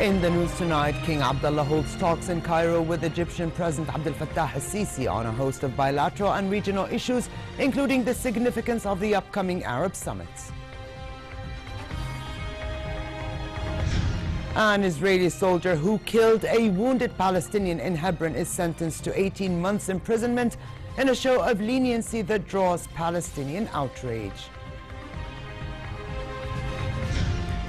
In the news tonight, King Abdullah holds talks in Cairo with Egyptian President Abdel al-Sisi on a host of bilateral and regional issues, including the significance of the upcoming Arab summits. An Israeli soldier who killed a wounded Palestinian in Hebron is sentenced to 18 months imprisonment in a show of leniency that draws Palestinian outrage.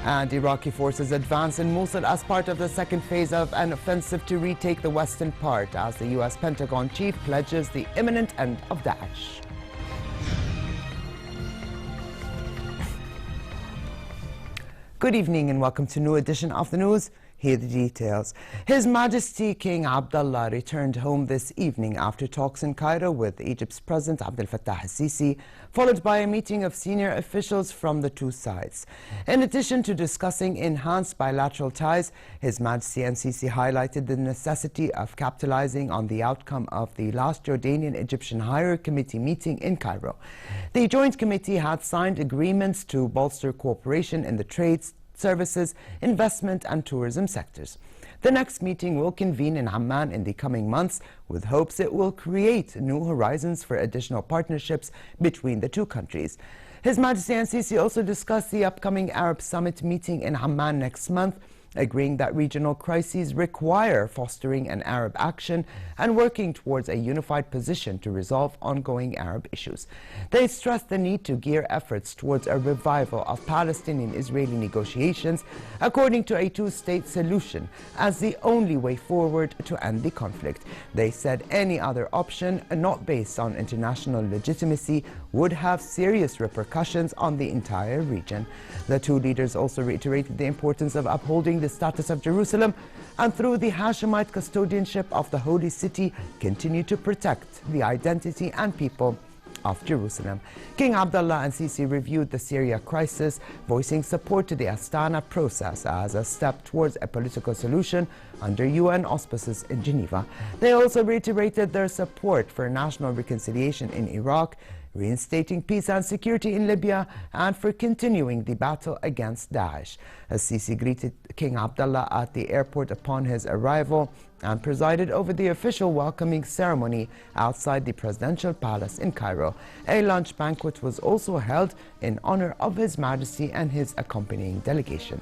And Iraqi forces advance in Mosul as part of the second phase of an offensive to retake the western part as the U.S. Pentagon chief pledges the imminent end of Daesh. Good evening and welcome to a new edition of the news. Here are the details. His Majesty King Abdullah returned home this evening after talks in Cairo with Egypt's President al-Sisi, followed by a meeting of senior officials from the two sides. In addition to discussing enhanced bilateral ties, His Majesty and Sisi highlighted the necessity of capitalizing on the outcome of the last Jordanian-Egyptian Higher Committee meeting in Cairo. The Joint Committee had signed agreements to bolster cooperation in the trades, services, investment and tourism sectors. The next meeting will convene in Amman in the coming months with hopes it will create new horizons for additional partnerships between the two countries. His Majesty and Sisi also discussed the upcoming Arab Summit meeting in Amman next month, agreeing that regional crises require fostering an Arab action and working towards a unified position to resolve ongoing Arab issues. They stressed the need to gear efforts towards a revival of Palestinian-Israeli negotiations according to a two-state solution as the only way forward to end the conflict. They said any other option not based on international legitimacy would have serious repercussions on the entire region. The two leaders also reiterated the importance of upholding the status of Jerusalem and through the Hashemite custodianship of the Holy City continue to protect the identity and people of Jerusalem. King Abdullah and Sisi reviewed the Syria crisis, voicing support to the Astana process as a step towards a political solution under UN auspices in Geneva. They also reiterated their support for national reconciliation in Iraq, reinstating peace and security in Libya, and for continuing the battle against Daesh. Sisi greeted King Abdullah at the airport upon his arrival and presided over the official welcoming ceremony outside the presidential palace in Cairo. A lunch banquet was also held in honor of His Majesty and his accompanying delegation.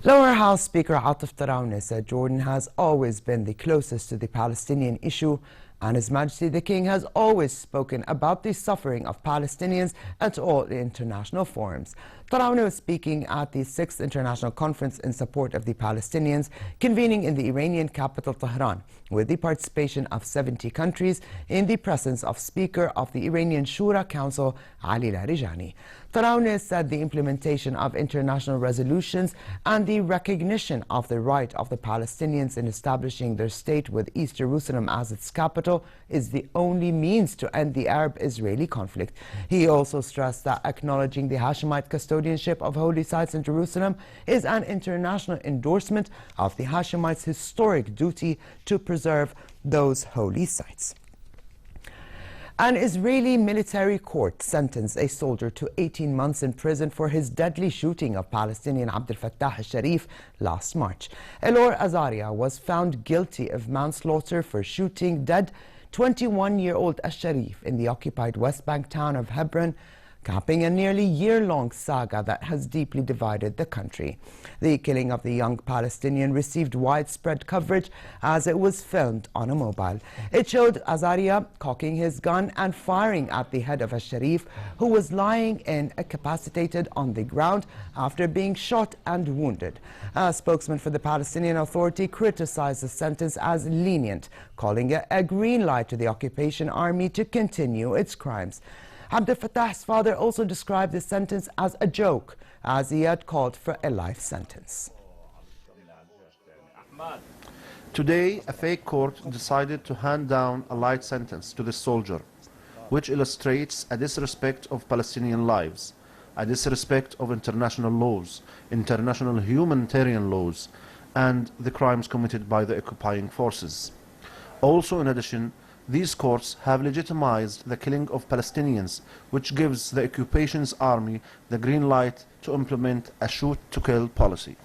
Lower House Speaker Atif Tarawne said Jordan has always been the closest to the Palestinian issue, and His Majesty the King has always spoken about the suffering of Palestinians at all the international forums. Tarawne was speaking at the 6th International Conference in support of the Palestinians, convening in the Iranian capital Tehran, with the participation of 70 countries in the presence of Speaker of the Iranian Shura Council, Ali Larijani. Tarawne said the implementation of international resolutions and the recognition of the right of the Palestinians in establishing their state with East Jerusalem as its capital is the only means to end the Arab-Israeli conflict. He also stressed that acknowledging the Hashemite custodianship of holy sites in Jerusalem is an international endorsement of the Hashemites' historic duty to preserve those holy sites. An Israeli military court sentenced a soldier to 18 months in prison for his deadly shooting of Palestinian Abdel Fattah al-Sharif last March. Elor Azaria was found guilty of manslaughter for shooting dead 21-year-old al-Sharif in the occupied West Bank town of Hebron, capping a nearly year-long saga that has deeply divided the country. The killing of the young Palestinian received widespread coverage as it was filmed on a mobile. It showed Azaria cocking his gun and firing at the head of al-Sharif, who was lying incapacitated on the ground after being shot and wounded. A spokesman for the Palestinian Authority criticized the sentence as lenient, calling it a green light to the occupation army to continue its crimes. Abdul Fattah's father also described the sentence as a joke, as he had called for a life sentence. Today, a fake court decided to hand down a light sentence to this soldier, which illustrates a disrespect of Palestinian lives, a disrespect of international laws, international humanitarian laws, and the crimes committed by the occupying forces. Also, in addition, these courts have legitimized the killing of Palestinians, which gives the occupation's army the green light to implement a shoot-to-kill policy.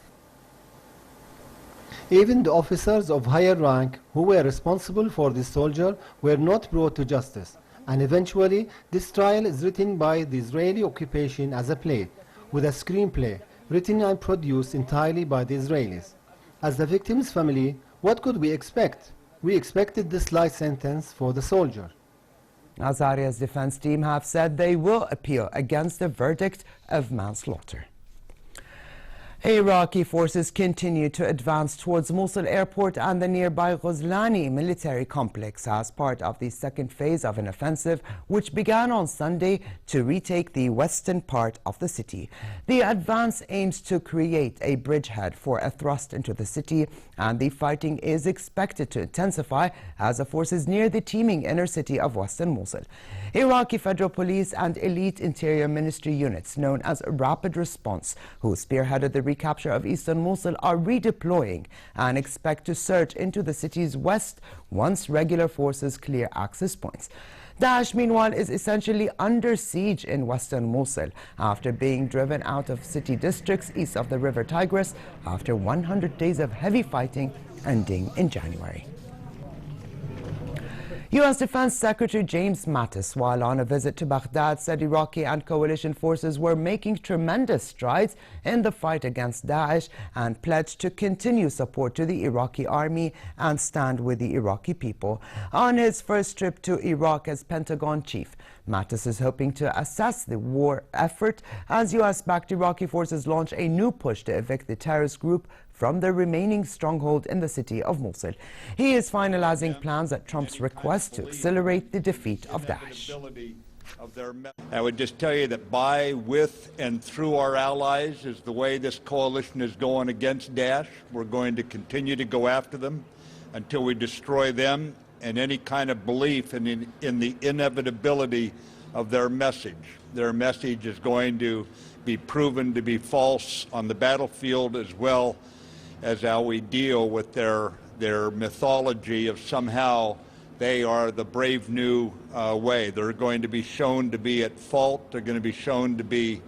Even the officers of higher rank who were responsible for this soldier were not brought to justice, and eventually this trial is written by the Israeli occupation as a play, with a screenplay written and produced entirely by the Israelis. As the victim's family, what could we expect? We expected this life sentence for the soldier. Azaria's defense team have said they will appeal against the verdict of manslaughter. Iraqi forces continue to advance towards Mosul airport and the nearby Ghazlani military complex as part of the second phase of an offensive which began on Sunday to retake the western part of the city. The advance aims to create a bridgehead for a thrust into the city, and the fighting is expected to intensify as the forces near the teeming inner city of western Mosul. Iraqi Federal Police and elite Interior Ministry units known as Rapid Response, who spearheaded the recapture of eastern Mosul, are redeploying and expect to surge into the city's west once regular forces clear access points. Daesh, meanwhile, is essentially under siege in western Mosul after being driven out of city districts east of the river Tigris after 100 days of heavy fighting ending in January. U.S. Defense Secretary James Mattis, while on a visit to Baghdad, said Iraqi and coalition forces were making tremendous strides in the fight against Daesh and pledged to continue support to the Iraqi army and stand with the Iraqi people. On his first trip to Iraq as Pentagon chief, Mattis is hoping to assess the war effort as U.S.-backed Iraqi forces launch a new push to evict the terrorist group from the remaining stronghold in the city of Mosul. He is finalizing plans at Trump's request to accelerate the defeat of Daesh. I would just tell you that by, with, and through our allies is the way this coalition is going against Daesh. We're going to continue to go after them until we destroy them and any kind of belief in the inevitability of their message. Their message is going to be proven to be false on the battlefield, as well as how we deal with their mythology of somehow they are the brave new way. They're going to be shown to be at fault. They're going to be shown to be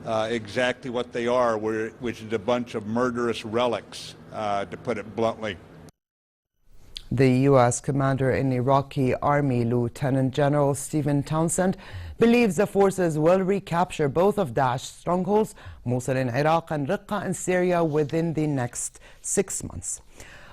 exactly what they are, which is a bunch of murderous relics, to put it bluntly. The U.S. commander in Iraqi Army, Lieutenant General Stephen Townsend, believes the forces will recapture both of Daesh's strongholds, Mosul in Iraq and Raqqa in Syria, within the next 6 months.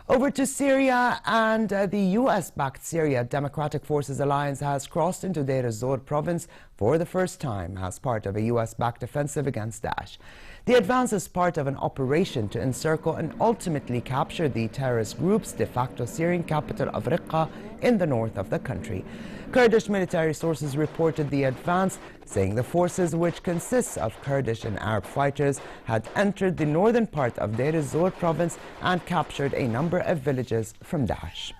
Over to Syria, and the U.S.-backed Syria Democratic Forces Alliance has crossed into Deir ez-Zor province for the first time as part of a U.S.-backed offensive against Daesh. The advance is part of an operation to encircle and ultimately capture the terrorist group's de facto Syrian capital of Raqqa in the north of the country. Kurdish military sources reported the advance, saying the forces, which consists of Kurdish and Arab fighters, had entered the northern part of Deir ez-Zor province and captured a number of villages from Daesh.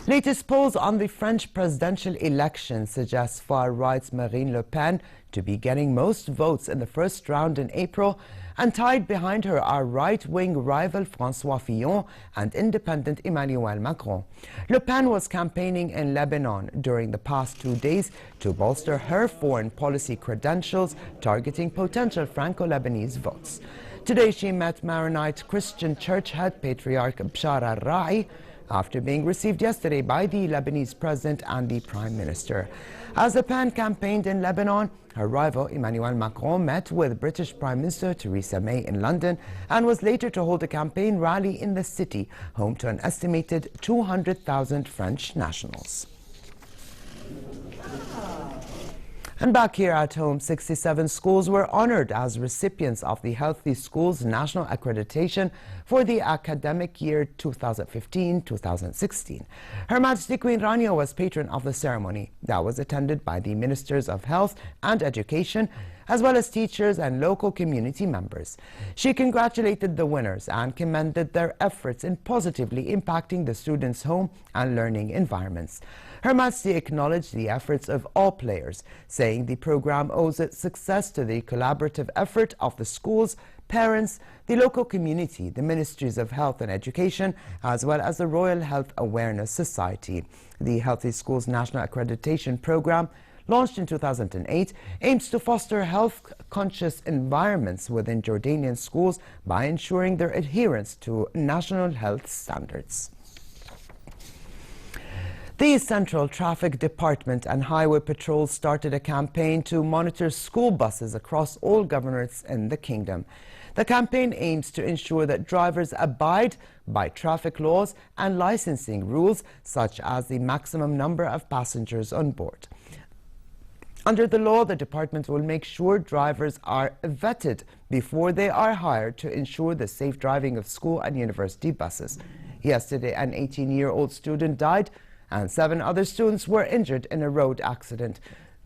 Latest polls on the French presidential election suggest far-right's Marine Le Pen to be getting most votes in the first round in April, and tied behind her are right-wing rival François Fillon and independent Emmanuel Macron. Le Pen was campaigning in Lebanon during the past 2 days to bolster her foreign policy credentials, targeting potential Franco-Lebanese votes. Today she met Maronite Christian church head Patriarch Bashar al-Ra'i after being received yesterday by the Lebanese president and the prime minister. As Le Pen campaigned in Lebanon, her rival Emmanuel Macron met with British Prime Minister Theresa May in London and was later to hold a campaign rally in the city, home to an estimated 200,000 French nationals. And back here at home, 67 schools were honored as recipients of the Healthy Schools National Accreditation for the academic year 2015-2016. Her Majesty Queen Rania was patron of the ceremony that was attended by the Ministers of Health and Education, as well as teachers and local community members. She congratulated the winners and commended their efforts in positively impacting the students' home and learning environments. Her Majesty acknowledged the efforts of all players, saying the program owes its success to the collaborative effort of the schools, parents, the local community, the Ministries of Health and Education, as well as the Royal Health Awareness Society. The Healthy Schools National Accreditation Program, launched in 2008, aims to foster health-conscious environments within Jordanian schools by ensuring their adherence to national health standards. The Central Traffic Department and Highway Patrol started a campaign to monitor school buses across all governorates in the kingdom. The campaign aims to ensure that drivers abide by traffic laws and licensing rules, such as the maximum number of passengers on board. Under the law, the department will make sure drivers are vetted before they are hired to ensure the safe driving of school and university buses. Yesterday, an 18-year-old student died and 7 other students were injured in a road accident.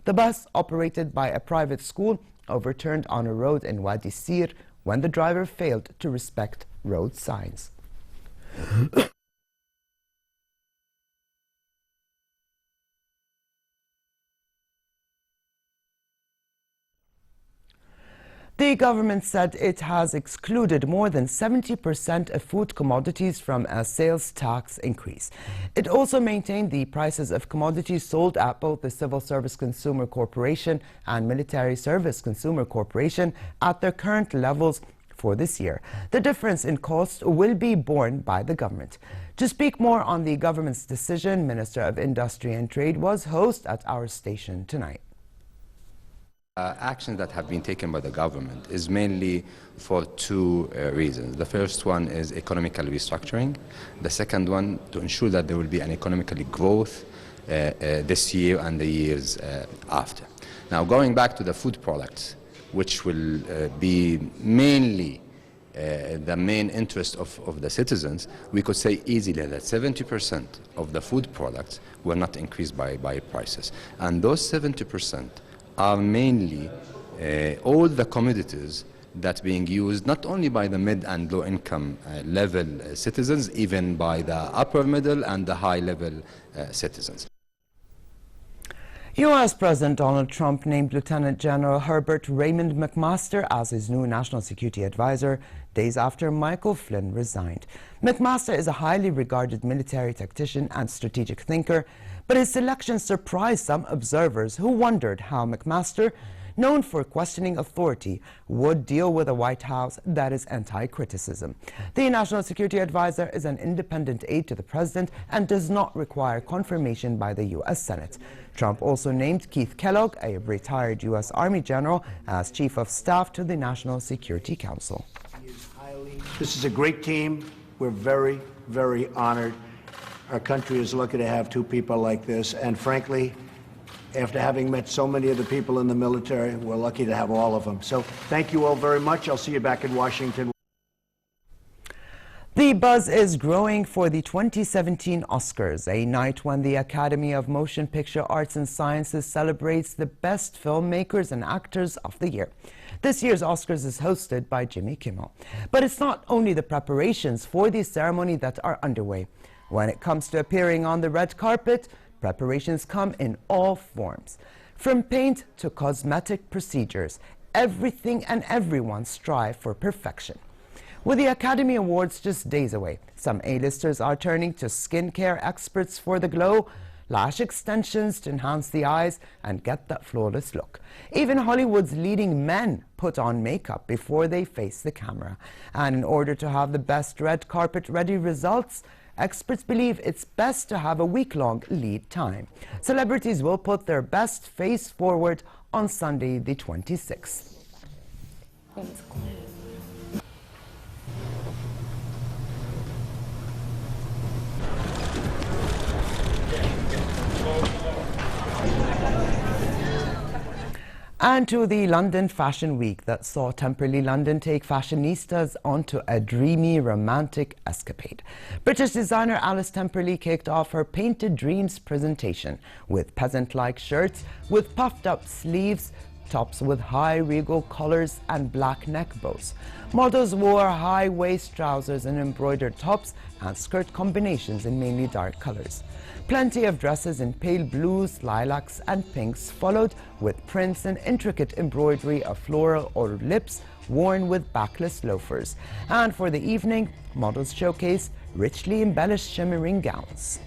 The bus, operated by a private school, overturned on a road in Wadi Sir when the driver failed to respect road signs. The government said it has excluded more than 70% of food commodities from a sales tax increase. It also maintained the prices of commodities sold at both the Civil Service Consumer Corporation and Military Service Consumer Corporation at their current levels for this year. The difference in cost will be borne by the government. To speak more on the government's decision, Minister of Industry and Trade was host at our station tonight. Actions that have been taken by the government is mainly for 2 reasons. The first one is economical restructuring. The second one, to ensure that there will be an economically growth this year and the years after. Now, going back to the food products, which will be mainly the main interest of the citizens, we could say easily that 70% of the food products were not increased by prices. And those 70% are mainly all the commodities that being used not only by the mid and low income level citizens, even by the upper middle and the high level citizens. U.S. President Donald Trump named Lieutenant General Herbert Raymond McMaster as his new national security advisor days after Michael Flynn resigned. McMaster is a highly regarded military tactician and strategic thinker, but his selection surprised some observers who wondered how McMaster, known for questioning authority, would deal with a White House that is anti-criticism. The National Security Advisor is an independent aide to the president and does not require confirmation by the U.S. Senate. Trump also named Keith Kellogg, a retired U.S. Army general, as Chief of Staff to the National Security Council. This is a great team. We're very, very honored. Our country is lucky to have 2 people like this, and frankly, after having met so many of the people in the military, we're lucky to have all of them. So thank you all very much. I'll see you back in Washington. The buzz is growing for the 2017 Oscars, a night when the Academy of Motion Picture Arts and Sciences celebrates the best filmmakers and actors of the year. This year's Oscars is hosted by Jimmy Kimmel. But it's not only the preparations for the ceremony that are underway. When it comes to appearing on the red carpet, preparations come in all forms. From paint to cosmetic procedures, everything and everyone strive for perfection. With the Academy Awards just days away, some A-listers are turning to skincare experts for the glow, lash extensions to enhance the eyes and get that flawless look. Even Hollywood's leading men put on makeup before they face the camera. And in order to have the best red carpet-ready results, experts believe it's best to have a week-long lead time. Celebrities will put their best face forward on Sunday, the 26th. And to the London Fashion Week that saw Temperley London take fashionistas onto a dreamy romantic escapade. British designer Alice Temperley kicked off her Painted Dreams presentation with peasant-like shirts with puffed up sleeves, tops with high regal collars and black neck bows. Models wore high waist trousers and embroidered tops and skirt combinations in mainly dark colors. Plenty of dresses in pale blues, lilacs and pinks followed, with prints and intricate embroidery of floral or lips worn with backless loafers. And for the evening, models showcased richly embellished shimmering gowns.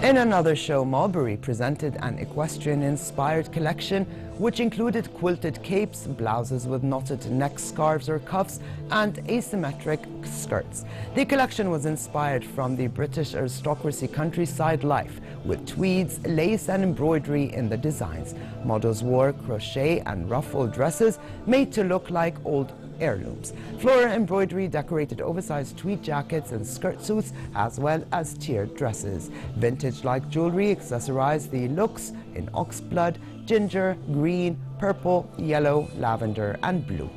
In another show, Mulberry presented an equestrian-inspired collection which included quilted capes, blouses with knotted neck scarves or cuffs, and asymmetric skirts. The collection was inspired from the British aristocracy countryside life, with tweeds, lace and embroidery in the designs. Models wore crochet and ruffled dresses made to look like old heirlooms. Floral embroidery decorated oversized tweed jackets and skirt suits, as well as tiered dresses. Vintage-like jewelry accessorized the looks in oxblood, ginger, green, purple, yellow, lavender, and blue.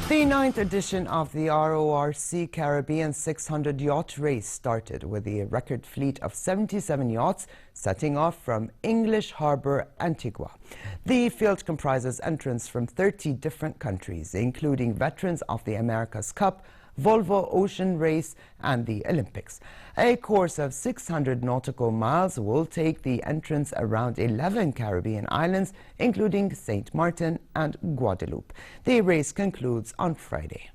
The 9th edition of the RORC Caribbean 600 yacht race started with a record fleet of 77 yachts setting off from English Harbour, Antigua. The field comprises entrants from 30 different countries, including veterans of the America's Cup, Volvo Ocean Race and the Olympics. A course of 600 nautical miles will take the entrants around 11 Caribbean islands, including St. Martin and Guadeloupe. The race concludes on Friday.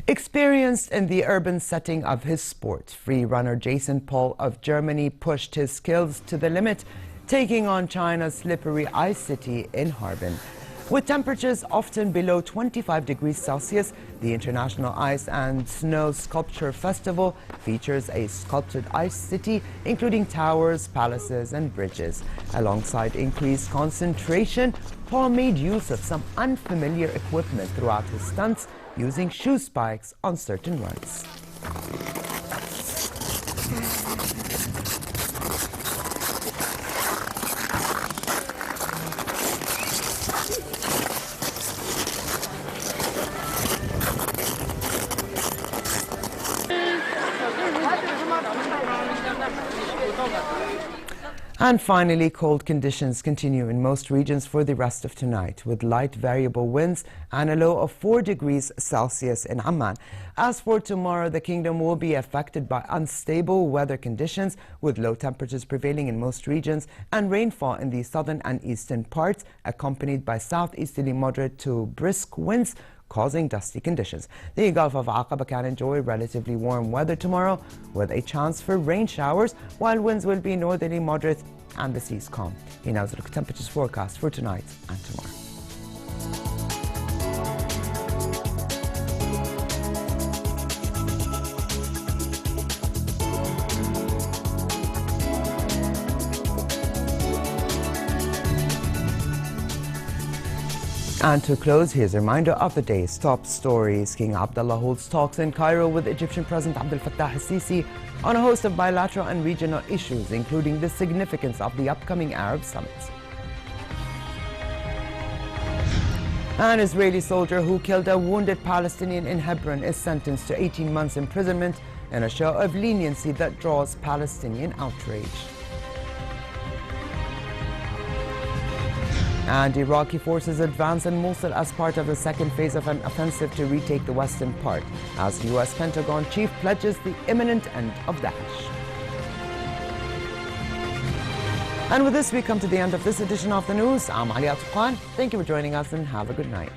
Experienced in the urban setting of his sport, free runner Jason Paul of Germany pushed his skills to the limit, taking on China's slippery ice city in Harbin. With temperatures often below 25 degrees Celsius, the International Ice and Snow Sculpture Festival features a sculpted ice city, including towers, palaces, and bridges. Alongside increased concentration, Paul made use of some unfamiliar equipment throughout his stunts, using shoe spikes on certain runs. And finally, cold conditions continue in most regions for the rest of tonight, with light variable winds and a low of 4 degrees Celsius in Amman. As for tomorrow, the kingdom will be affected by unstable weather conditions, with low temperatures prevailing in most regions and rainfall in the southern and eastern parts, accompanied by southeasterly moderate to brisk winds, causing dusty conditions. The Gulf of Aqaba can enjoy relatively warm weather tomorrow, with a chance for rain showers, while winds will be northerly moderate and the seas calm. Here now is a look at temperatures forecast for tonight and tomorrow. And to close, here's a reminder of the day's top stories. King Abdullah holds talks in Cairo with Egyptian President Abdel Fattah al-Sisi on a host of bilateral and regional issues, including the significance of the upcoming Arab summit. An Israeli soldier who killed a wounded Palestinian in Hebron is sentenced to 18 months imprisonment in a show of leniency that draws Palestinian outrage. And Iraqi forces advance in Mosul as part of the second phase of an offensive to retake the western part, as U.S. Pentagon chief pledges the imminent end of Daesh. And with this, we come to the end of this edition of the news. I'm Ali Atqan. Thank you for joining us and have a good night.